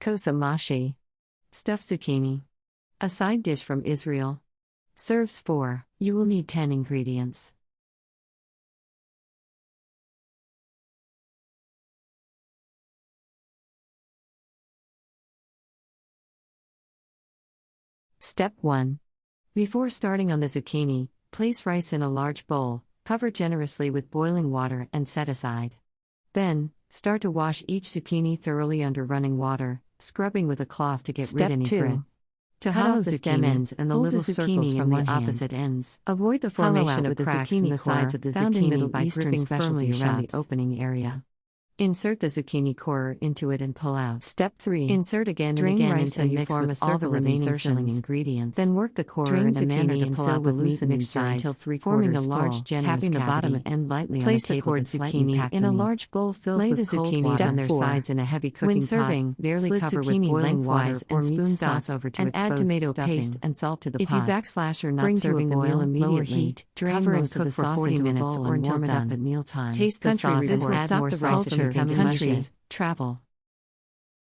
Kousa Mahshi. Stuffed zucchini. A side dish from Israel. Serves 4. You will need 10 ingredients. Step 1. Before starting on the zucchini, place rice in a large bowl, cover generously with boiling water and set aside. Then, start to wash each zucchini thoroughly under running water, scrubbing with a cloth to get rid of any grit. To cut off the stem ends and the little circles from the opposite ends. Avoid the formation of cracks in the sides of the zucchini by gripping firmly around the opening area. Insert the zucchini core into it and pull out. Step 3. Insert again and again until you form a circle of remaining ingredients. Then work the core in a manner to pull out the loose mixture until 3/4 forming a large, generous tapping the bottom end lightly on the table with zucchini in a large bowl filled with cold water on their sides in a heavy cooking pot. When serving, barely cover with boiling water or meat sauce over to expose add tomato paste and salt to the pot. If you backslash or not serving the meal immediately, cover and cook for 40 minutes or until done at mealtime. Taste the sauce and add more salt to becoming countries, travel.